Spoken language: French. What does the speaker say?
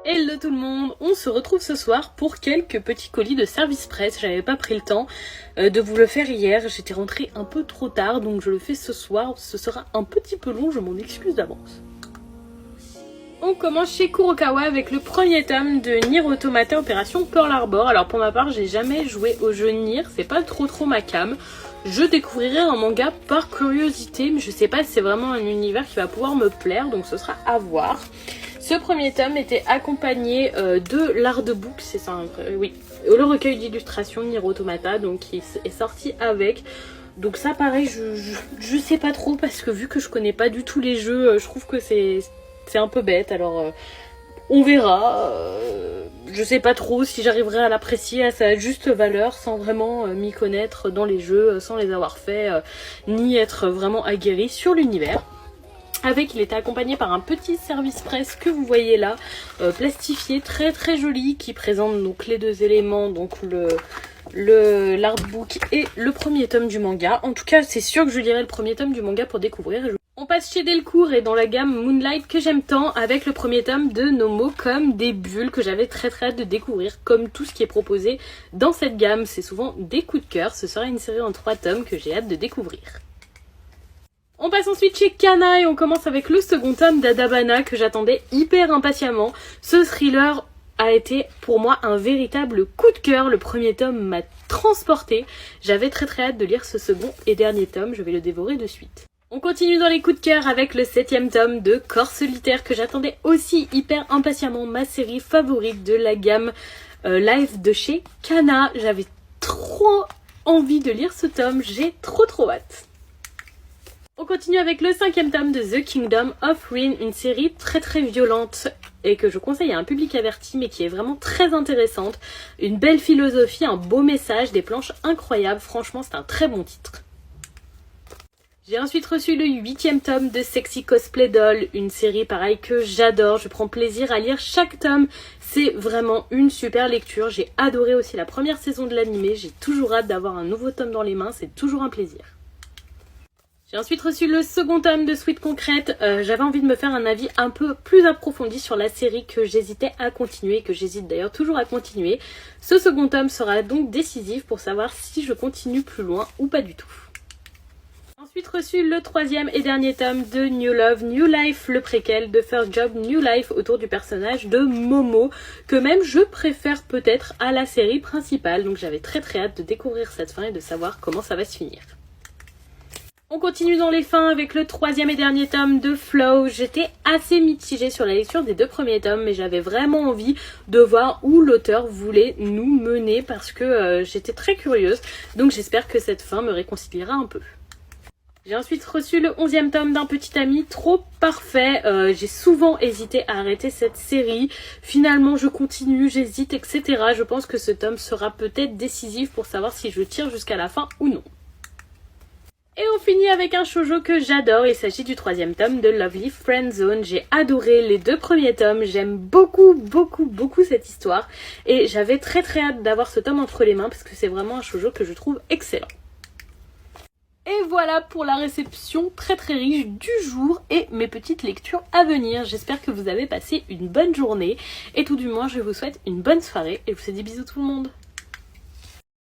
Hello tout le monde, on se retrouve ce soir pour quelques petits colis de service presse. J'avais pas pris le temps de vous le faire hier, j'étais rentrée un peu trop tard donc je le fais ce soir. Ce sera un petit peu long, je m'en excuse d'avance. On commence chez Kurokawa avec le premier tome de Nier Automata Opération Pearl Harbor. Alors pour ma part j'ai jamais joué au jeu Nier, c'est pas trop ma cam. Je découvrirai un manga par curiosité mais je sais pas si c'est vraiment un univers qui va pouvoir me plaire, donc ce sera à voir. Ce premier tome était accompagné de l'artbook, c'est ça, oui, le recueil d'illustrations Nier Automata, donc qui est sorti avec. Donc ça pareil, je sais pas trop parce que vu que je connais pas du tout les jeux, je trouve que c'est un peu bête, alors on verra. Je sais pas trop si j'arriverai à l'apprécier à sa juste valeur sans vraiment m'y connaître dans les jeux, sans les avoir faits, ni être vraiment aguerri sur l'univers. Il était accompagné par un petit service presse que vous voyez là, plastifié, très joli, qui présente donc les deux éléments, donc l'artbook et le premier tome du manga. En tout cas, c'est sûr que je lirai le premier tome du manga pour découvrir. On passe chez Delcourt et dans la gamme Moonlight que j'aime tant avec le premier tome de nos mots comme des bulles que j'avais très hâte de découvrir. Comme tout ce qui est proposé dans cette gamme, c'est souvent des coups de cœur. Ce sera une série en 3 tomes que j'ai hâte de découvrir. On passe ensuite chez Kana et on commence avec le second tome d'Adabana que j'attendais hyper impatiemment. Ce thriller a été pour moi un véritable coup de cœur. Le premier tome m'a transporté. J'avais très hâte de lire ce second et dernier tome. Je vais le dévorer de suite. On continue dans les coups de cœur avec le 7e tome de Corps Solitaire que j'attendais aussi hyper impatiemment. Ma série favorite de la gamme live de chez Kana. J'avais trop envie de lire ce tome. J'ai trop hâte. On continue avec le 5e tome de The Kingdom of Rin, une série très violente et que je conseille à un public averti mais qui est vraiment très intéressante. Une belle philosophie, un beau message, des planches incroyables, franchement c'est un très bon titre. J'ai ensuite reçu le 8e tome de Sexy Cosplay Doll, une série pareil que j'adore, je prends plaisir à lire chaque tome, c'est vraiment une super lecture. J'ai adoré aussi la première saison de l'animé, j'ai toujours hâte d'avoir un nouveau tome dans les mains, c'est toujours un plaisir. J'ai ensuite reçu le second tome de Sweet Concrète. J'avais envie de me faire un avis un peu plus approfondi sur la série que j'hésitais à continuer, que j'hésite d'ailleurs toujours à continuer. Ce second tome sera donc décisif pour savoir si je continue plus loin ou pas du tout. Ensuite reçu le 3e et dernier tome de New Love, New Life, le préquel de First Job, New Life autour du personnage de Momo, que même je préfère peut-être à la série principale. Donc j'avais très hâte de découvrir cette fin et de savoir comment ça va se finir. On continue dans les fins avec le 3e et dernier tome de Flow. J'étais assez mitigée sur la lecture des 2 premiers tomes, mais j'avais vraiment envie de voir où l'auteur voulait nous mener parce que j'étais très curieuse. Donc j'espère que cette fin me réconciliera un peu. J'ai ensuite reçu le 11e tome d'Un petit ami, trop parfait. J'ai souvent hésité à arrêter cette série. Finalement je continue, j'hésite, etc. Je pense que ce tome sera peut-être décisif pour savoir si je tire jusqu'à la fin ou non. Et on finit avec un shoujo que j'adore, il s'agit du 3e tome de Lovely Friend Zone. J'ai adoré les 2 premiers tomes, j'aime beaucoup cette histoire et j'avais très hâte d'avoir ce tome entre les mains parce que c'est vraiment un shoujo que je trouve excellent. Et voilà pour la réception très riche du jour et mes petites lectures à venir. J'espère que vous avez passé une bonne journée et tout du moins je vous souhaite une bonne soirée et je vous fais des bisous tout le monde.